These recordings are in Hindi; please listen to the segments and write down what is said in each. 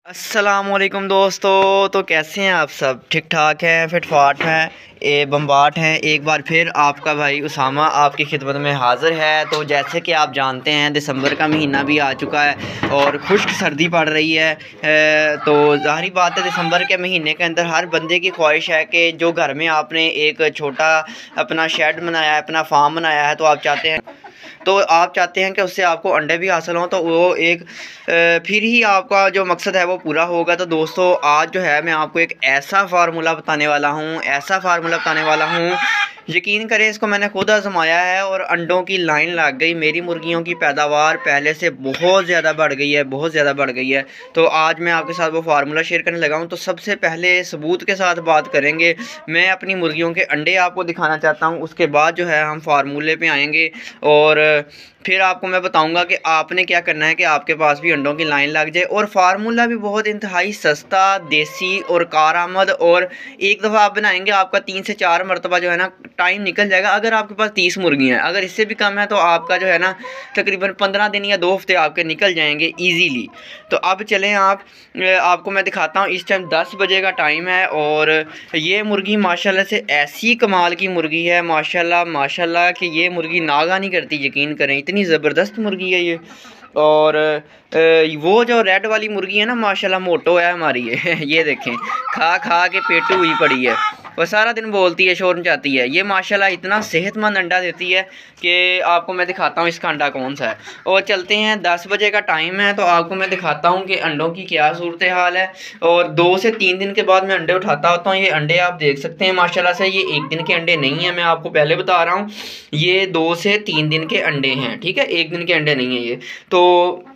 अस्सलामुअलैकुम दोस्तों। तो कैसे हैं आप सब? ठीक ठाक हैं, फिट फाट हैं, बम्बाट हैं। एक बार फिर आपका भाई उसामा आपकी खिदमत में हाज़िर है। तो जैसे कि आप जानते हैं दिसंबर का महीना भी आ चुका है और खुश्क सर्दी पड़ रही है। तो ज़ाहिर बात है दिसंबर के महीने के अंदर हर बंदे की ख्वाहिश है कि जो घर में आपने एक छोटा अपना शेड बनाया है, अपना फार्म बनाया है, तो आप चाहते हैं कि उससे आपको अंडे भी हासिल हों। तो वो एक फिर ही आपका जो मकसद है वो पूरा होगा। तो दोस्तों आज जो है मैं आपको एक ऐसा फार्मूला बताने वाला हूँ, यकीन करें इसको मैंने खुद आजमाया है और अंडों की लाइन लग गई। मेरी मुर्गियों की पैदावार पहले से बहुत ज़्यादा बढ़ गई है। तो आज मैं आपके साथ वो फार्मूला शेयर करने लगा हूँ। तो सबसे पहले सबूत के साथ बात करेंगे। मैं अपनी मुर्गियों के अंडे आपको दिखाना चाहता हूँ, उसके बाद जो है हम फार्मूले पे आएंगे और फिर आपको मैं बताऊंगा कि आपने क्या करना है कि आपके पास भी अंडों की लाइन लग जाए। और फार्मूला भी बहुत इंतहाई सस्ता, देसी और कारआमद, और एक दफ़ा आप बनाएंगे आपका 3 से 4 मरतबा जो है ना टाइम निकल जाएगा। अगर आपके पास 30 मुर्गियाँ हैं, अगर इससे भी कम है तो आपका जो है ना तकरीबन 15 दिन या 2 हफ्ते आपके निकल जाएंगे ईजीली। तो अब चलें आपको मैं दिखाता हूँ। इस टाइम 10 बजे का टाइम है और ये मुर्गी माशाल्लाह से ऐसी कमाल की मुर्गी है, माशाल्लाह कि ये मुर्गी नागा नहीं करती, यकीन करें इतनी ज़बरदस्त मुर्गी है ये। और वो जो रेड वाली मुर्गी है ना माशाल्लाह मोटो है हमारी ये देखें, खा खा के पेटू हुई पड़ी है, वो सारा दिन बोलती है, शोर मचाती है। ये माशाल्लाह इतना सेहतमंद अंडा देती है कि आपको मैं दिखाता हूँ इसका अंडा कौन सा है। और चलते हैं, 10 बजे का टाइम है तो आपको मैं दिखाता हूँ कि अंडों की क्या सूरत हाल है। और 2 से 3 दिन के बाद मैं अंडे उठाता होता हूँ। ये अंडे आप देख सकते हैं माशाल्लाह से, ये एक दिन के अंडे नहीं हैं, मैं आपको पहले बता रहा हूँ। ये 2 से 3 दिन के अंडे हैं, ठीक है, एक दिन के अंडे नहीं है ये। तो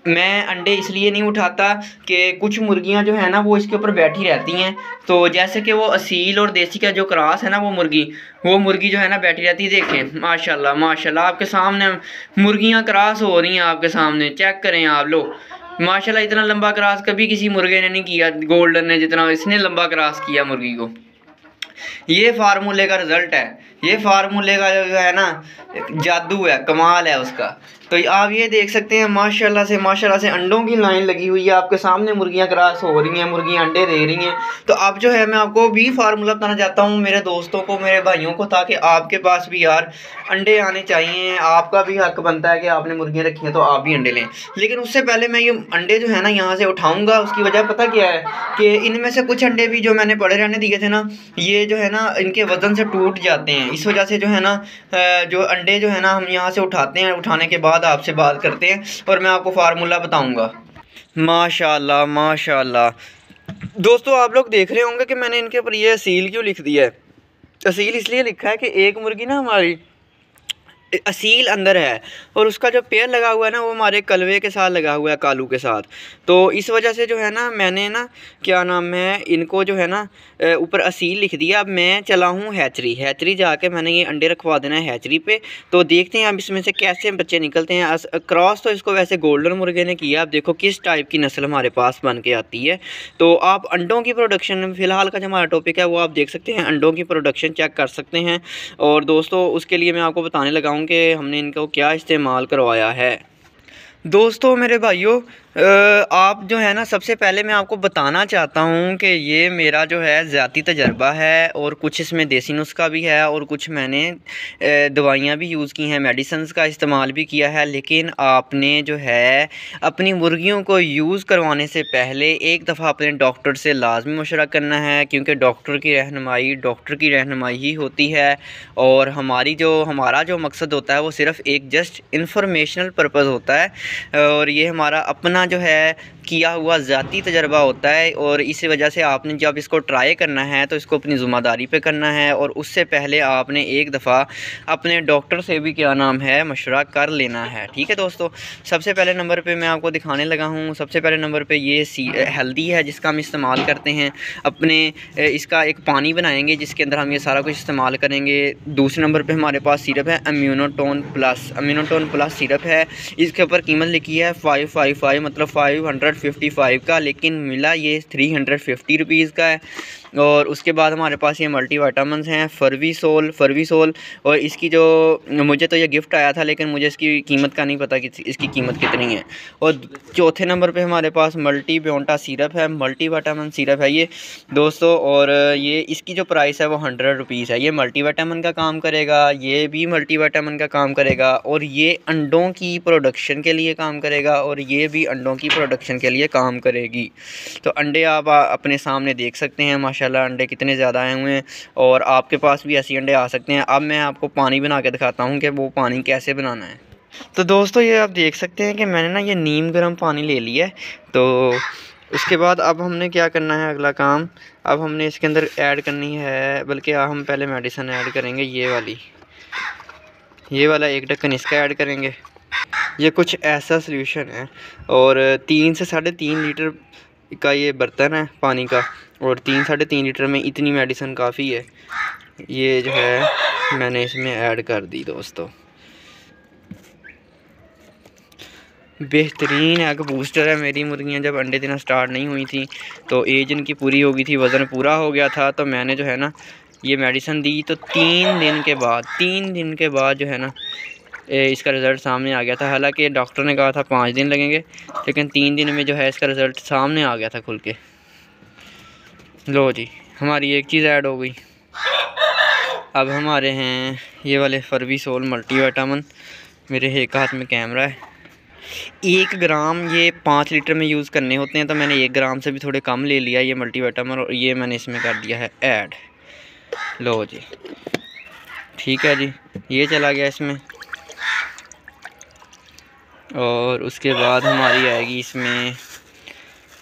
मैं अंडे इसलिए नहीं उठाता कि कुछ मुर्गियां जो है ना वो इसके ऊपर बैठी रहती हैं। तो जैसे कि वो असील और देसी का जो क्रॉस है ना वो मुर्गी जो है ना बैठी रहती है। देखें माशाल्लाह आपके सामने मुर्गियां क्रॉस हो रही हैं, आपके सामने चेक करें आप लोग। माशाल्लाह इतना लंबा क्रॉस कभी किसी मुर्गे ने नहीं किया, गोल्डन ने जितना इसने लंबा क्रॉस किया मुर्गी को। ये फार्मूले का रिजल्ट है, ये फार्मूले का जो है ना जादू है, कमाल है उसका। तो आप ये देख सकते हैं माशाल्लाह से अंडों की लाइन लगी हुई है, आपके सामने मुर्गियां क्रॉस हो रही हैं, मुर्गियां अंडे दे रही हैं। तो अब जो है मैं आपको भी फार्मूला बताना चाहता हूँ मेरे दोस्तों को, मेरे भाइयों को, ताकि आपके पास भी यार अंडे आने चाहिए। आपका भी हक बनता है कि आपने मुर्गियाँ रखी हैं तो आप भी अंडे लें। लेकिन उससे पहले मैं ये अंडे जो है ना यहाँ से उठाऊँगा। उसकी वजह पता क्या है कि इनमें से कुछ अंडे भी जो मैंने पड़े रहने दिए थे ना, ये जो है ना इनके वज़न से टूट जाते हैं। इस वजह से जो है ना जो अंडे जो है ना हम यहाँ से उठाते हैं, उठाने के बाद आपसे बात करते हैं और मैं आपको फार्मूला बताऊंगा। माशाल्लाह दोस्तों, आप लोग देख रहे होंगे कि मैंने इनके ऊपर ये असील क्यों लिख दिया है। असील इसलिए लिखा है कि एक मुर्गी ना हमारी असील अंदर है और उसका जो पेयर लगा हुआ है ना वो हमारे कलवे के साथ लगा हुआ है, कालू के साथ। तो इस वजह से जो है ना मैंने ना क्या नाम है इनको जो है ना ऊपर असील लिख दिया। अब मैं चला हूँ हैचरी जाके मैंने ये अंडे रखवा देना है हैचरी पे। तो देखते हैं अब इसमें से कैसे बच्चे निकलते हैं। क्रॉस तो इसको वैसे गोल्डन मुर्गे ने किया। अब देखो किस टाइप की नस्ल हमारे पास बन के आती है। तो आप अंडों की प्रोडक्शन, फ़िलहाल का जो हमारा टॉपिक है वो आप देख सकते हैं, अंडों की प्रोडक्शन चेक कर सकते हैं। और दोस्तों उसके लिए मैं आपको बताने लगा कि हमने इनको क्या इस्तेमाल करवाया है। दोस्तों मेरे भाइयों, आप जो है ना सबसे पहले मैं आपको बताना चाहता हूँ कि ये मेरा जो है ज़ाती तजर्बा है और कुछ इसमें देसी नुस्खा भी है और कुछ मैंने दवाइयाँ भी यूज़ की हैं, मेडिसिन्स का इस्तेमाल भी किया है। लेकिन आपने जो है अपनी मुर्गियों को यूज़ करवाने से पहले एक दफ़ा अपने डॉक्टर से लाजमी मशवरा करना है, क्योंकि डॉक्टर की रहनुमाई ही होती है। और हमारा जो मकसद होता है वो सिर्फ़ एक जस्ट इंफॉर्मेशनल पर्पज़ होता है और ये हमारा अपना जो है किया हुआ ज़ाती तजर्बा होता है। और इसी वजह से आपने जब इसको ट्राई करना है तो इसको अपनी ज़िम्मेदारी पे करना है और उससे पहले आपने एक दफ़ा अपने डॉक्टर से भी क्या नाम है मशवरा कर लेना है, ठीक है दोस्तों। सबसे पहले नंबर पे मैं आपको दिखाने लगा हूँ। सबसे पहले नंबर पे ये हल्दी है जिसका हम इस्तेमाल करते हैं अपने इसका एक पानी बनाएंगे जिसके अंदर हम ये सारा कुछ इस्तेमाल करेंगे। दूसरे नंबर पर हमारे पास सिरप है अम्यूनोटोन प्लस सिरप है। इसके ऊपर कीमत लिखी है 555, मतलब 255 का, लेकिन मिला ये 350 रुपीज़ का है। और उसके बाद हमारे पास ये मल्टीविटामिन्स हैं फर्वीसोल। और इसकी जो मुझे तो ये गिफ्ट आया था, लेकिन मुझे इसकी कीमत का नहीं पता कि इसकी कीमत कितनी है। और चौथे नंबर पे हमारे पास मल्टी बियोंटा सिरप है, मल्टीविटामिन सिरप है ये दोस्तों। और ये इसकी जो प्राइस है वो 100 रुपीज़ है। ये मल्टीविटामिन का काम करेगा, ये भी मल्टीविटामिन का काम करेगा, और ये अंडों की प्रोडक्शन के लिए काम करेगा, और ये भी अंडों की प्रोडक्शन के लिए काम करेगी। तो अंडे आप अपने सामने देख सकते हैं, माशाल्लाह अंडे कितने ज़्यादा आए हुए हैं, और आपके पास भी ऐसे अंडे आ सकते हैं। अब मैं आपको पानी बना के दिखाता हूँ कि वो पानी कैसे बनाना है। तो दोस्तों ये आप देख सकते हैं कि मैंने ना ये नीम गर्म पानी ले लिया है। तो उसके बाद अब हमने क्या करना है, अगला काम अब हमने इसके अंदर ऐड करनी है, बल्कि हम पहले मेडिसिन ऐड करेंगे। ये वाला एक ढक्कन इसका ऐड करेंगे। ये कुछ ऐसा सॉल्यूशन है, और 3 से 3.5 लीटर का ये बर्तन है पानी का, और 3-3.5 लीटर में इतनी मेडिसिन काफ़ी है। ये जो है मैंने इसमें ऐड कर दी दोस्तों। बेहतरीन एग बूस्टर है। मेरी मुर्गियां जब अंडे देना स्टार्ट नहीं हुई थी तो एज इनकी पूरी हो गई थी, वज़न पूरा हो गया था, तो मैंने जो है ना ये मेडिसिन दी। तो 3 दिन के बाद जो है ना इसका रिज़ल्ट सामने आ गया था। हालांकि डॉक्टर ने कहा था 5 दिन लगेंगे, लेकिन 3 दिन में जो है इसका रिज़ल्ट सामने आ गया था खुल के। लो जी, हमारी एक चीज़ ऐड हो गई। अब हमारे हैं ये वाले फर्वीसोल मल्टीविटामिन। मेरे एक हाथ में कैमरा है। 1 ग्राम ये 5 लीटर में यूज़ करने होते हैं, तो मैंने 1 ग्राम से भी थोड़े कम ले लिया ये मल्टीविटामिन, और ये मैंने इसमें कर दिया है ऐड। लो जी, ठीक है जी, ये चला गया इसमें। और उसके बाद हमारी आएगी इसमें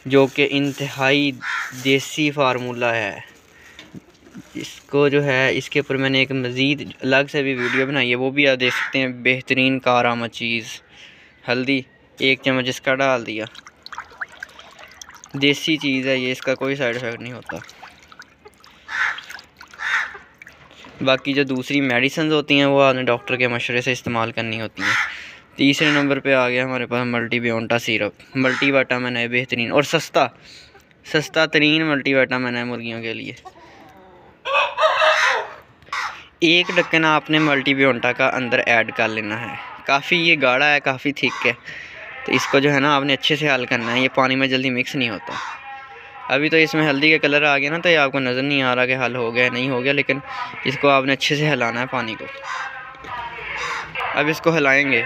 जो कि इंतहाई देसी फार्मूला है। इसको जो है इसके ऊपर मैंने एक मज़ीद अलग से भी वीडियो बनाई है, वो भी आप देख सकते हैं। बेहतरीन कारआमद चीज़ हल्दी 1 चम्मच इसका डाल दिया। देसी चीज़ है ये, इसका कोई साइड इफ़ेक्ट नहीं होता। बाकी जो दूसरी मेडिसिन होती हैं वो आपने डॉक्टर के मशवरे से इस्तेमाल करनी होती हैं। तीसरे नंबर पे आ गया हमारे पास मल्टी बियोंटा सिरप। मल्टीविटामिन है बेहतरीन और सस्ता तरीन मल्टीविटामिन है मुर्गियों के लिए। 1 ढक्कन आपने मल्टी बियोंटा का अंदर ऐड कर लेना है। काफ़ी ये गाढ़ा है, काफ़ी थिक है, तो इसको जो है ना आपने अच्छे से हल करना है। ये पानी में जल्दी मिक्स नहीं होता। अभी तो इसमें हल्दी का कलर आ गया ना, तो ये आपको नज़र नहीं आ रहा कि हल हो गया नहीं हो गया, लेकिन इसको आपने अच्छे से हिलाना है पानी को। अब इसको हिलाएंगे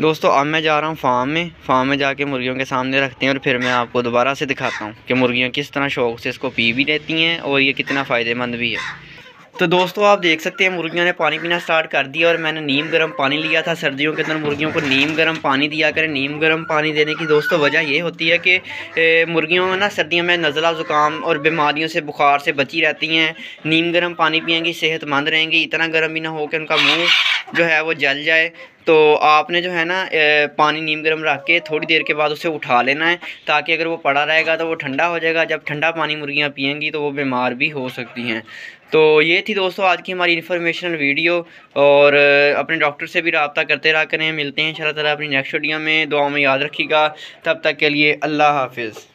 दोस्तों। अब मैं जा रहा हूँ फार्म में जाके मुर्गियों के सामने रखते हैं, और फिर मैं आपको दोबारा से दिखाता हूँ कि मुर्गियाँ किस तरह शौक़ से इसको पी भी लेती हैं और ये कितना फ़ायदेमंद भी है। तो दोस्तों आप देख सकते हैं मुर्गियों ने पानी पीना स्टार्ट कर दिया, और मैंने नीम गर्म पानी लिया था। सर्दियों के अंदर मुर्गियों को नीम गर्म पानी दिया करें। नीम गर्म पानी देने की दोस्तों वजह ये होती है कि मुर्गियों में ना सर्दियों में नज़ला ज़ुकाम और बीमारियों से बुखार से बची रहती हैं। नीम गर्म पानी पिएंगी सेहतमंद रहेंगी। इतना गर्म भी ना हो कि उनका मुँह जो है वो जल जाए। तो आपने जो है ना पानी नीम गर्म रख के थोड़ी देर के बाद उसे उठा लेना है, ताकि अगर वो पड़ा रहेगा तो वो ठंडा हो जाएगा। जब ठंडा पानी मुर्गियाँ पिएंगी तो वो बीमार भी हो सकती हैं। तो ये थी दोस्तों आज की हमारी इन्फॉर्मेशनल वीडियो, और अपने डॉक्टर से भी रब्ता करते रहा करें। मिलते हैं इंशाल्लाह ताला अपनी नेक्स्ट वीडियो में। दुआ में याद रखिएगा। तब तक के लिए अल्लाह हाफिज़।